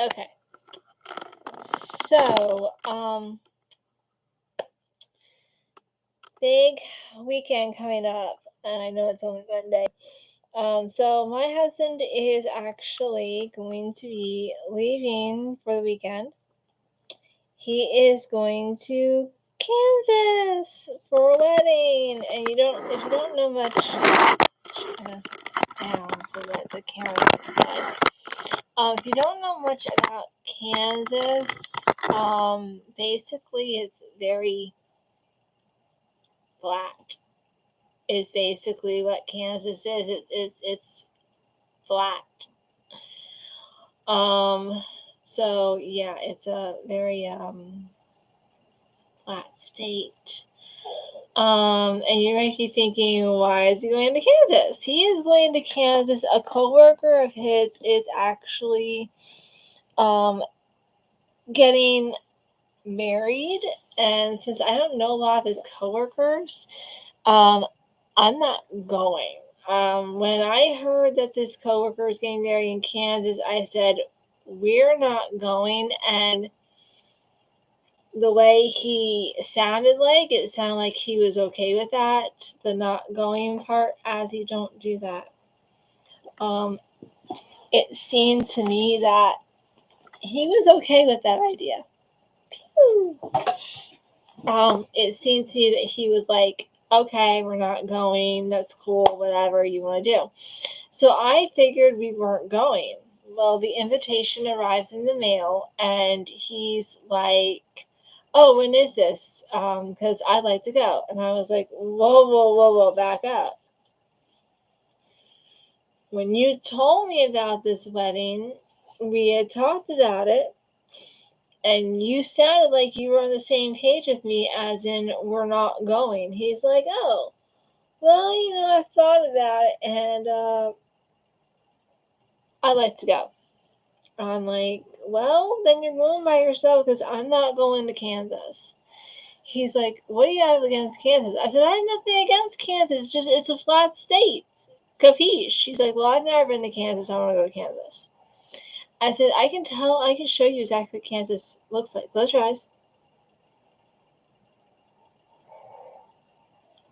Okay. So, big weekend coming up, and I know it's only Monday. So my husband is actually going to be leaving for the weekend. He is going to Kansas for a wedding, and if you don't know much, I'm gonna sit down so that the camera doesn't slide. If you don't know much about Kansas, basically it's very flat. Is basically what Kansas is. It's flat. So yeah, it's a very flat state. And you might be thinking, why is he going to Kansas? He is going to Kansas. A coworker of his is actually getting married, and since I don't know a lot of his coworkers, I'm not going. When I heard that this coworker is getting married in Kansas, I said, we're not going. And the way it sounded like he was okay with that, the not going part, as you don't do that. It seemed to me that he was okay with that idea. It seemed to me that he was like, okay, we're not going. That's cool. Whatever you want to do. So I figured we weren't going. Well, the invitation arrives in the mail, and he's like, oh, when is this? Because I'd like to go. And I was like, whoa, back up. When you told me about this wedding, we had talked about it, and you sounded like you were on the same page with me, as in, we're not going. He's like, oh, well, I've thought about it, and I'd like to go. I'm like, well, then you're going by yourself because I'm not going to Kansas. He's like, what do you have against Kansas? I said, I have nothing against Kansas. It's a flat state. Capiche. He's like, well, I've never been to Kansas. I want to go to Kansas. I said, I can show you exactly what Kansas looks like. Close your eyes.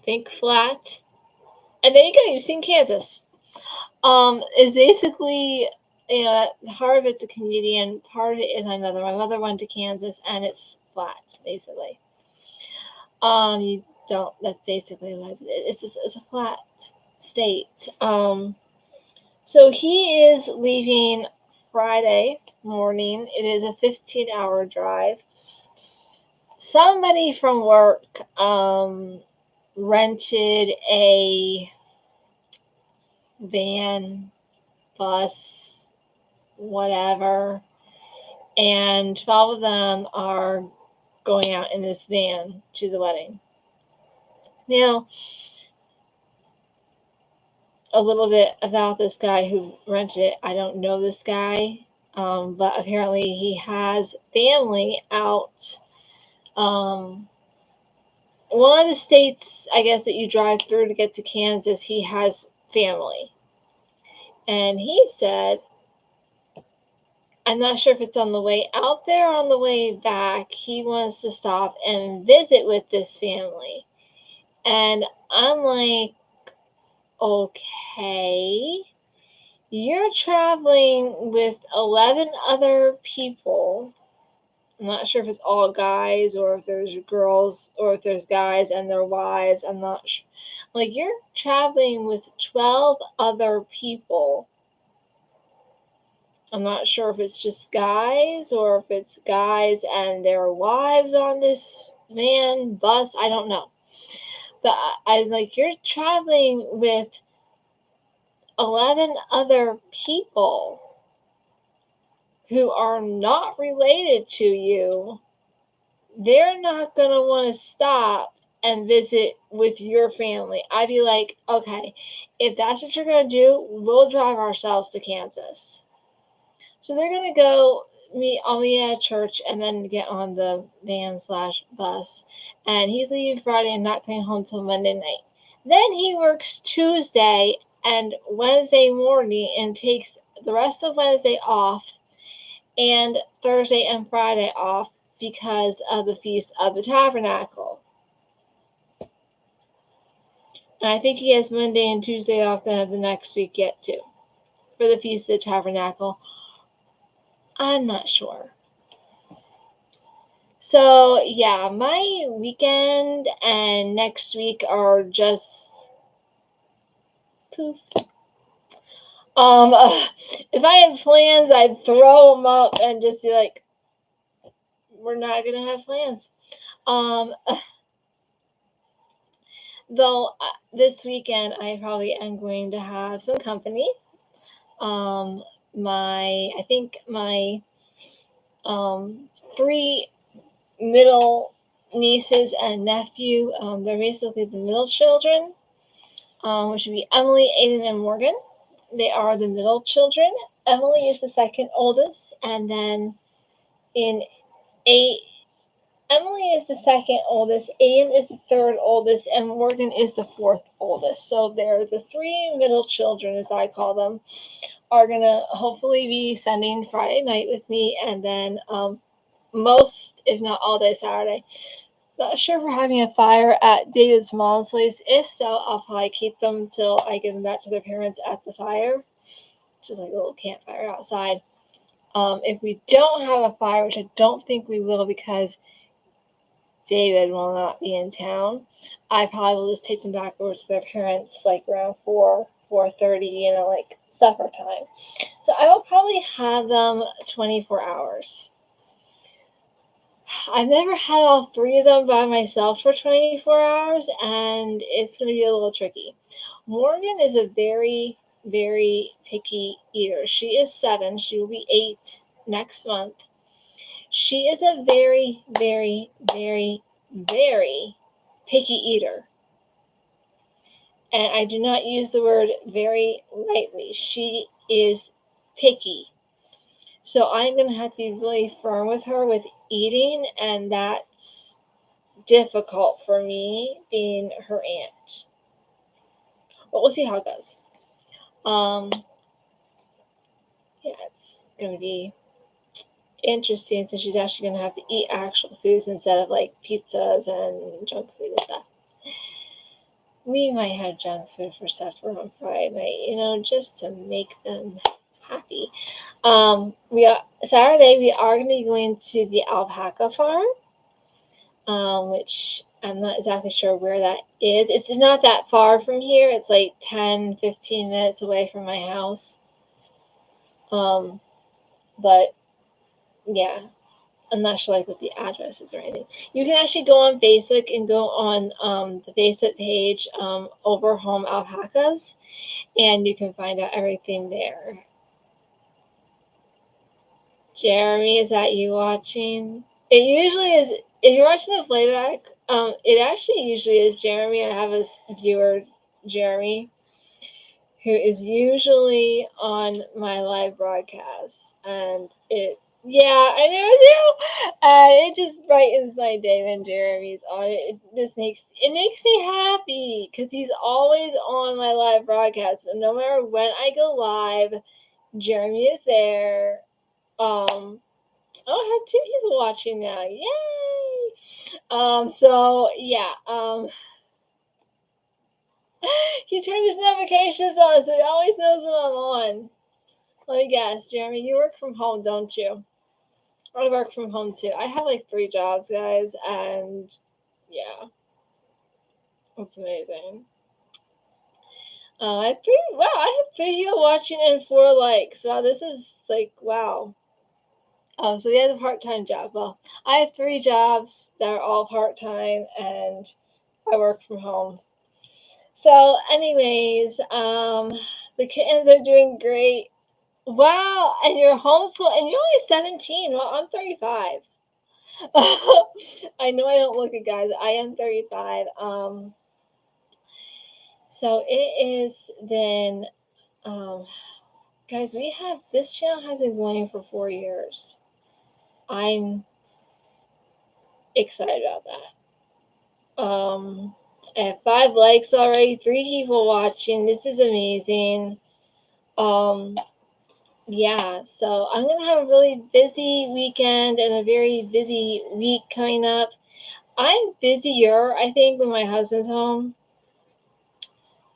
Think flat. And there you go. You've seen Kansas. Is basically, part of it's a comedian, part of it is my mother. My mother went to Kansas, and it's flat, basically. You don't. That's basically what it's a flat state. So he is leaving Friday morning. It is a 15-hour drive. Somebody from work rented a van, bus, whatever, and 12 of them are going out in this van to the wedding. Now, a little bit about this guy who rented it. I don't know this guy, but apparently he has family out. One of the states, I guess, that you drive through to get to Kansas, he has family. And he said, I'm not sure if it's on the way out there or on the way back, he wants to stop and visit with this family. And I'm like, okay, you're traveling with 11 other people. I'm not sure if it's all guys or if there's girls or if there's guys and their wives. I'm not sure. Like, you're traveling with 12 other people. I'm not sure if it's just guys or if it's guys and their wives on this van, bus. I don't know. But I was like, you're traveling with 11 other people who are not related to you. They're not going to want to stop and visit with your family. I'd be like, okay, if that's what you're going to do, we'll drive ourselves to Kansas. So they're going to go I'll meet at church and then get on the van/bus. And he's leaving Friday and not coming home till Monday night. Then he works Tuesday and Wednesday morning and takes the rest of Wednesday off and Thursday and Friday off because of the Feast of the Tabernacle. And I think he has Monday and Tuesday off then of the next week yet too for the Feast of the Tabernacle. I'm not sure. So yeah, my weekend and next week are just poof. If I had plans, I'd throw them up and just be like, we're not gonna have plans. Though this weekend I probably am going to have some company. I think my 3 middle nieces and nephew, they're basically the middle children, which would be Emily, Aiden, and Morgan. They are the middle children. Emily is the second oldest, and then Emily is the second oldest, Aiden is the third oldest, and Morgan is the fourth oldest. So they're the 3 middle children, as I call them, are going to hopefully be spending Friday night with me, and then most, if not all day Saturday. Not sure if we're having a fire at David's mom's place. If so, I'll probably keep them till I give them back to their parents at the fire, which is like a little campfire outside. If we don't have a fire, which I don't think we will because David will not be in town, I probably will just take them back over to their parents like around 4:30, like supper time. So I will probably have them 24 hours. I've never had all 3 of them by myself for 24 hours, and it's going to be a little tricky. Morgan is a very, very picky eater. She is 7. She will be 8 next month. She is a very, very, very, very picky eater. And I do not use the word very lightly. She is picky. So I'm going to have to be really firm with her with eating, and that's difficult for me being her aunt. But we'll see how it goes. Yeah, it's going to be interesting since she's actually going to have to eat actual foods instead of like pizzas and junk food and stuff. We might have junk food for supper on Friday night, just to make them happy. Saturday we are going to be going to the alpaca farm, which I'm not exactly sure where that is. It's not that far from here. It's like 10-15 minutes away from my house. But yeah, I'm not sure like what the address is or anything. You can actually go on Facebook and go on the Facebook page Over Home Alpacas, and you can find out everything there. Jeremy, is that you watching? It usually is. If you're watching the playback, it actually usually is Jeremy. I have a viewer, Jeremy, who is usually on my live broadcast, and yeah, I know too. It just brightens my day when Jeremy's on it. It makes me happy because he's always on my live broadcast. And no matter when I go live, Jeremy is there. I have 2 people watching now. Yay! So yeah. He turned his notifications on, so he always knows when I'm on. Let me guess, Jeremy, you work from home, don't you? I work from home too. I have like 3 jobs, guys, and yeah, it's amazing. I have 3. Wow, I have 3 people watching and 4 likes. Wow, this is like wow. So he has a part-time job. Well, I have 3 jobs that are all part-time, and I work from home. So, anyways, the kittens are doing great. Wow, and you're homeschool, and you're only 17. Well, I'm 35. I know I don't look it, guys. I am 35. So it has been, guys, this channel has been going for 4 years. I'm excited about that. I have 5 likes already, 3 people watching. This is amazing. yeah, so I'm gonna have a really busy weekend and a very busy week coming up. I'm busier, I think, when my husband's home.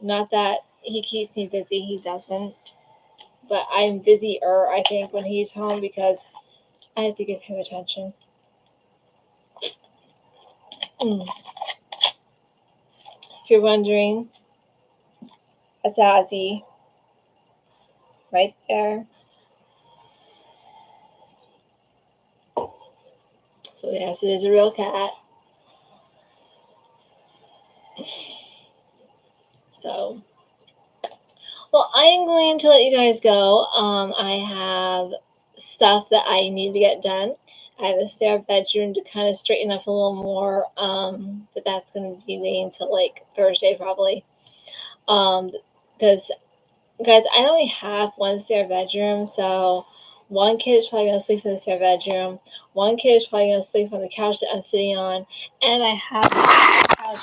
Not that he keeps me busy, he doesn't. But I'm busier, I think, when he's home because I have to give him attention. Mm. If you're wondering, that's Ozzy right there. So yes, it is a real cat. So, well, I am going to let you guys go. I have stuff that I need to get done. I have a spare bedroom to kind of straighten up a little more, but that's going to be waiting until like Thursday probably. Because guys, I only have one spare bedroom, so one kid is probably gonna sleep in the spare bedroom. One kid is probably gonna sleep on the couch that I'm sitting on, and I have a couch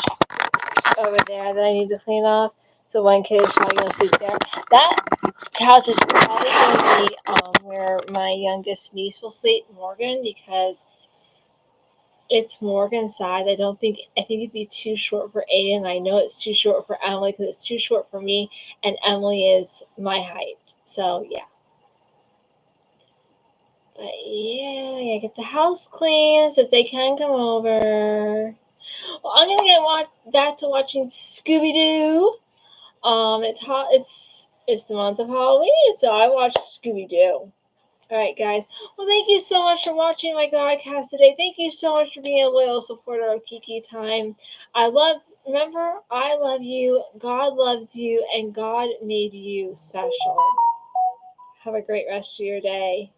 over there that I need to clean off. So one kid is probably gonna sleep there. That couch is probably gonna be where my youngest niece will sleep, Morgan, because it's Morgan's size. I think it'd be too short for Aiden. I know it's too short for Emily because it's too short for me, and Emily is my height. So yeah. But yeah, I gotta get the house clean so they can come over. Well, I'm gonna get back to watching Scooby Doo. It's hot. It's the month of Halloween, so I watched Scooby Doo. All right, guys. Well, thank you so much for watching my podcast today. Thank you so much for being a loyal supporter of Kiki Time. Remember, I love you, God loves you, and God made you special. Have a great rest of your day.